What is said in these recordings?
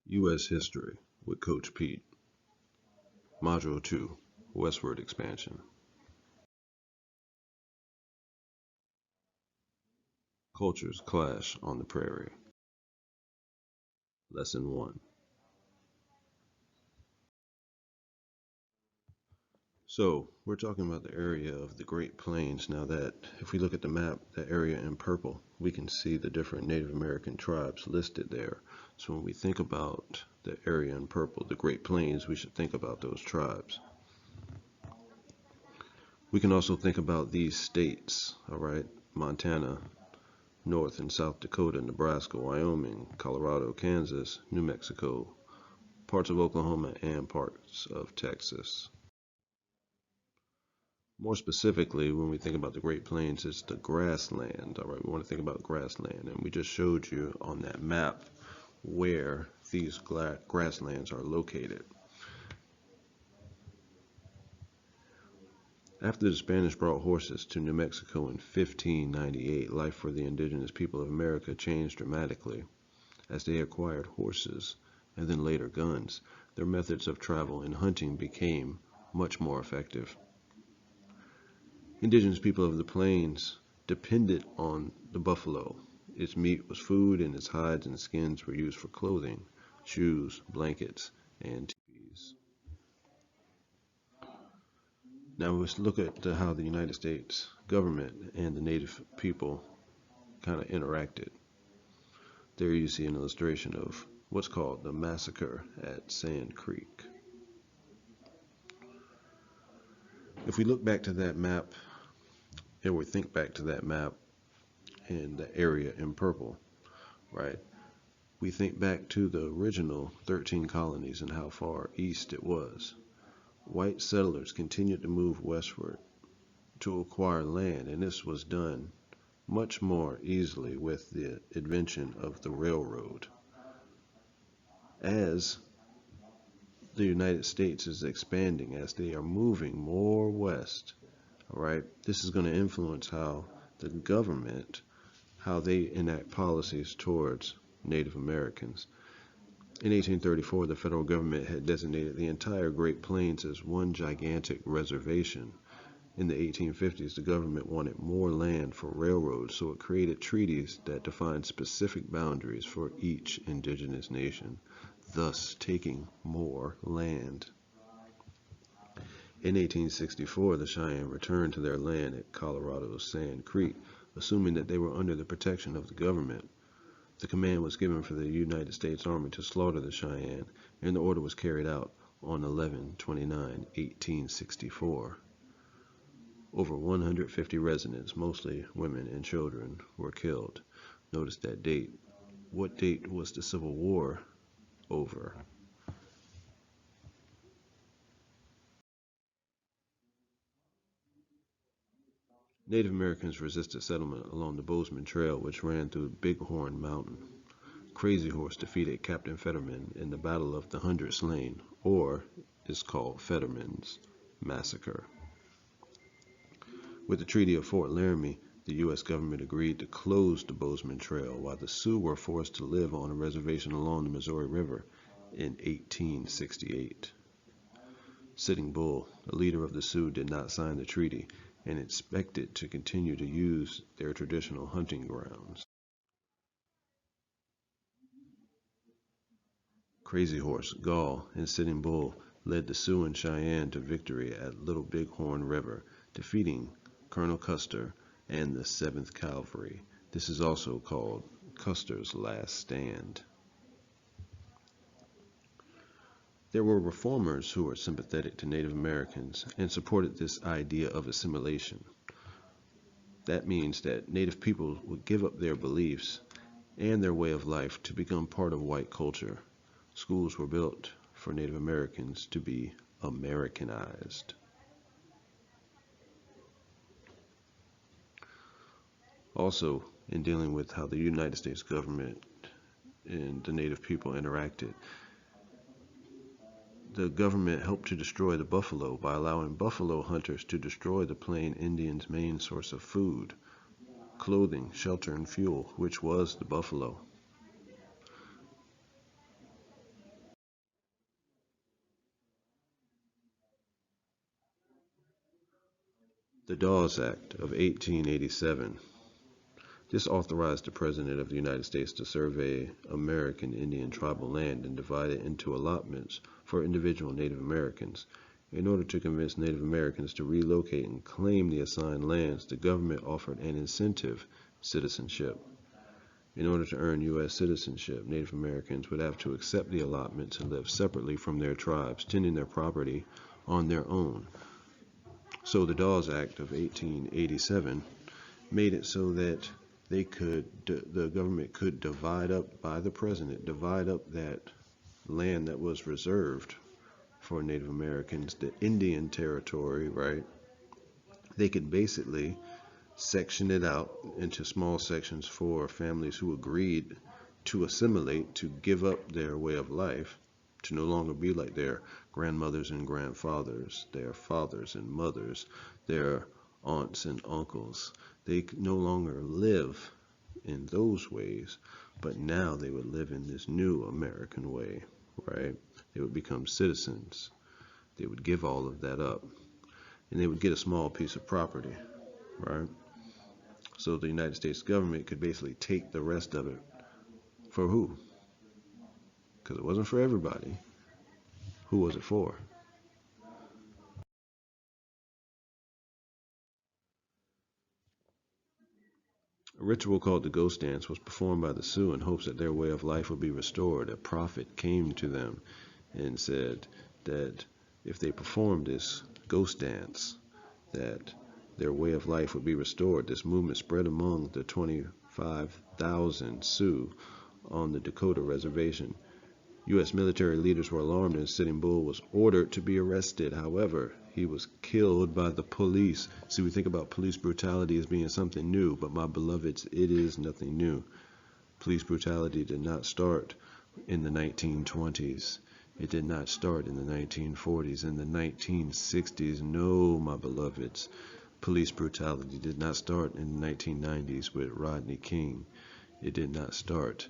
U.S. History with Coach Pete. Module 2, Westward Expansion. Cultures Clash on the Prairie. Lesson 1. So, we're talking about the area of the Great Plains. Now that, if we look at the map, the area in purple, we can see the different Native American tribes listed there. So when we think about the area in purple, the Great Plains, we should think about those tribes. We can also think about these states, all right? Montana, North and South Dakota, Nebraska, Wyoming, Colorado, Kansas, New Mexico, parts of Oklahoma, and parts of Texas. More specifically, when we think about the Great Plains, it's the grassland. All right, we want to think about grassland, and we just showed you on that map where these grasslands are located. After the Spanish brought horses to New Mexico in 1598, life for the indigenous people of America changed dramatically. As they acquired horses and then later guns, their methods of travel and hunting became much more effective. Indigenous people of the plains depended on the buffalo. Its meat was food, and its hides and skins were used for clothing, shoes, blankets, and teepees. Now let's look at how the United States government and the native people kind of interacted. There you see an illustration of what's called the massacre at Sand Creek. If we look back to that map, and we think back to that map and the area in purple, right? We think back to the original 13 colonies and how far east it was. White settlers continued to move westward to acquire land, and this was done much more easily with the invention of the railroad. As the United States is expanding, as they are moving more west, all right, this is going to influence how the government, how they enact policies towards Native Americans. In 1834, the federal government had designated the entire Great Plains as one gigantic reservation. In the 1850s, the government wanted more land for railroads, so it created treaties that defined specific boundaries for each indigenous nation, thus taking more land. In 1864, the Cheyenne returned to their land at Colorado's Sand Creek, assuming that they were under the protection of the government. The command was given for the United States Army to slaughter the Cheyenne, and the order was carried out on 11/29/1864. Over 150 residents, mostly women and children, were killed. Notice that date. What date was the Civil War over? Native Americans resisted settlement along the Bozeman Trail, which ran through Bighorn Mountain. Crazy Horse defeated Captain Fetterman in the Battle of the Hundred Slain, or is called Fetterman's Massacre. With the Treaty of Fort Laramie, the U.S. government agreed to close the Bozeman Trail, while the Sioux were forced to live on a reservation along the Missouri River in 1868. Sitting Bull, the leader of the Sioux, did not sign the treaty and expected to continue to use their traditional hunting grounds. Crazy Horse, Gall, and Sitting Bull led the Sioux and Cheyenne to victory at Little Bighorn River, defeating Colonel Custer and the 7th Cavalry. This is also called Custer's Last Stand. There were reformers who were sympathetic to Native Americans and supported this idea of assimilation. That means that Native people would give up their beliefs and their way of life to become part of white culture. Schools were built for Native Americans to be Americanized. Also, in dealing with how the United States government and the Native people interacted, the government helped to destroy the buffalo by allowing buffalo hunters to destroy the Plain Indians' main source of food, clothing, shelter, and fuel, which was the buffalo. The Dawes Act of 1887. This authorized the President of the United States to survey American Indian tribal land and divide it into allotments for individual Native Americans. In order to convince Native Americans to relocate and claim the assigned lands, the government offered an incentive, citizenship. In order to earn U.S. citizenship, Native Americans would have to accept the allotments and live separately from their tribes, tending their property on their own. So the Dawes Act of 1887 made it so that the government could divide up, by the president, divide up that land that was reserved for Native Americans, the Indian territory, right? They could basically section it out into small sections for families who agreed to assimilate, to give up their way of life, to no longer be like their grandmothers and grandfathers, their fathers and mothers, their aunts and uncles. They could no longer live in those ways, but now they would live in this new American way, right? They would become citizens. They would give all of that up, and they would get a small piece of property, right? So the United States government could basically take the rest of it. For who? Because it wasn't for everybody. Who was it for? A ritual called the ghost dance was performed by the Sioux in hopes that their way of life would be restored. A prophet came to them and said that if they performed this ghost dance, that their way of life would be restored. This movement spread among the 25,000 Sioux on the Dakota reservation. U.S. military leaders were alarmed and Sitting Bull was ordered to be arrested. However, he was killed by the police. See, we think about police brutality as being something new, but my beloveds, it is nothing new. Police brutality did not start in the 1920s. It did not start in the 1940s. In the 1960s, no, my beloveds. Police brutality did not start in the 1990s with Rodney King. It did not start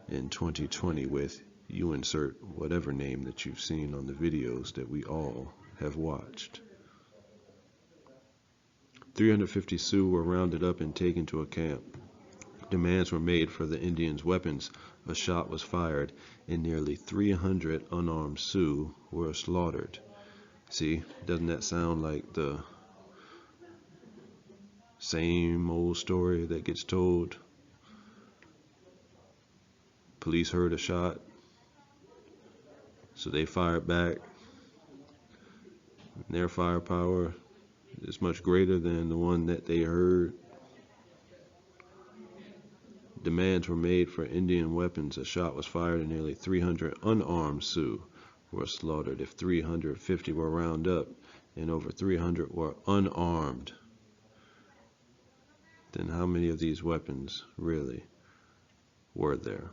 in 2020 with you insert whatever name that you've seen on the videos that we all have watched. 350 Sioux were rounded up and taken to a camp. Demands were made for the Indians' weapons. A shot was fired, and nearly 300 unarmed Sioux were slaughtered. See, doesn't that sound like the same old story that gets told? Police heard a shot, so they fired back. Their firepower is much greater than the one that they heard. Demands were made for Indian weapons. A shot was fired and nearly 300 unarmed Sioux were slaughtered. If 350 were rounded up and over 300 were unarmed, then how many of these weapons really were there?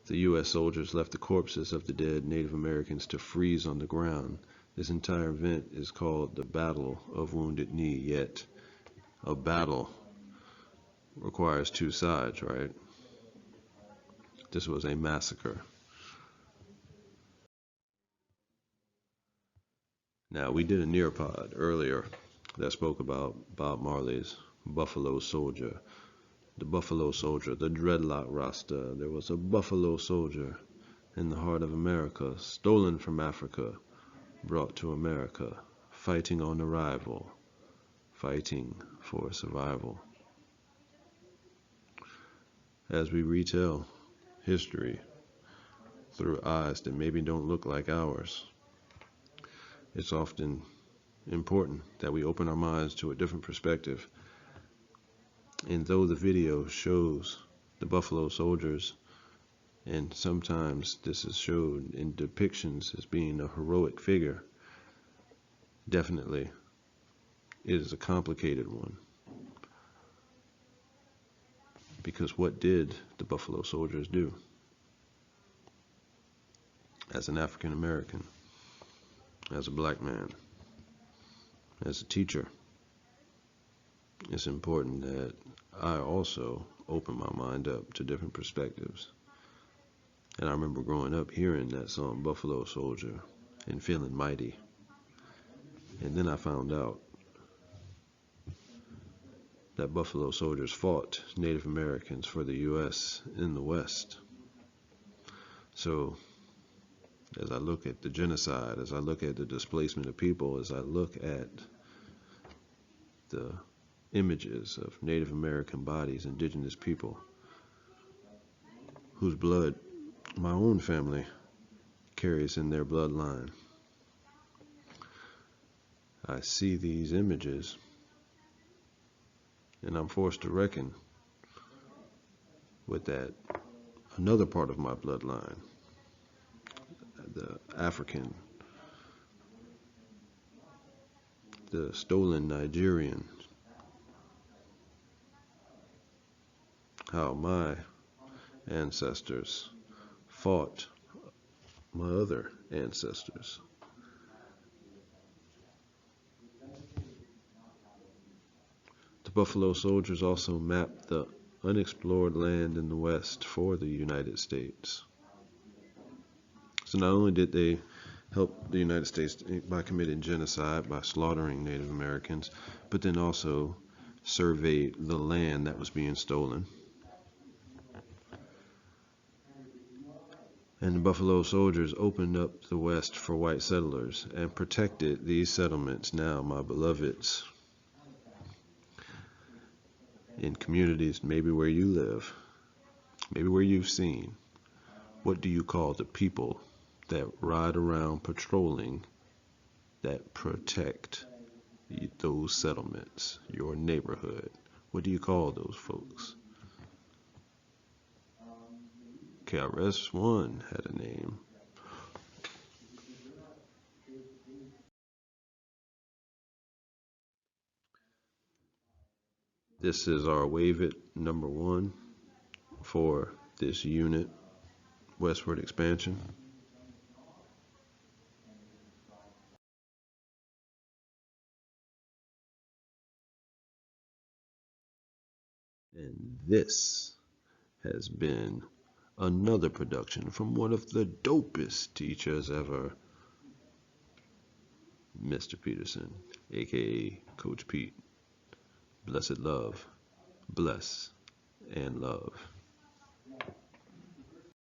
The U.S. soldiers left the corpses of the dead Native Americans to freeze on the ground. This entire event is called the Battle of Wounded Knee, yet a battle requires two sides, right? This was a massacre. Now, we did a Nearpod earlier that spoke about Bob Marley's Buffalo Soldier. The Buffalo Soldier, the dreadlock Rasta. There was a Buffalo Soldier in the heart of America, stolen from Africa, brought to America, fighting on arrival, fighting for survival. As we retell history through eyes that maybe don't look like ours, it's often important that we open our minds to a different perspective. And though the video shows the Buffalo Soldiers, and sometimes this is showed in depictions as being a heroic figure, definitely it is a complicated one. Because what did the Buffalo Soldiers do? As an African American, as a black man, as a teacher, it's important that I also open my mind up to different perspectives. And I remember growing up hearing that song, Buffalo Soldier, and feeling mighty. And then I found out that Buffalo Soldiers fought Native Americans for the U.S. in the West. So as I look at the genocide, as I look at the displacement of people, as I look at the images of Native American bodies, indigenous people, whose blood my own family carries in their bloodline, I see these images and I'm forced to reckon with that another part of my bloodline, the African, the stolen Nigerian, how my ancestors fought my other ancestors. The Buffalo Soldiers also mapped the unexplored land in the West for the United States. So not only did they help the United States by committing genocide, by slaughtering Native Americans, but then also surveyed the land that was being stolen. And the Buffalo Soldiers opened up the West for white settlers and protected these settlements, now my beloveds, in communities maybe where you live, maybe where you've seen. What do you call the people that ride around patrolling, that protect those settlements, your neighborhood? What do you call those folks? KRS-One had a name. This is our Wave It number 1 for this unit, Westward Expansion. And this has been another production from one of the dopest teachers ever, Mr. Peterson, aka Coach Pete. Blessed love, bless, and love.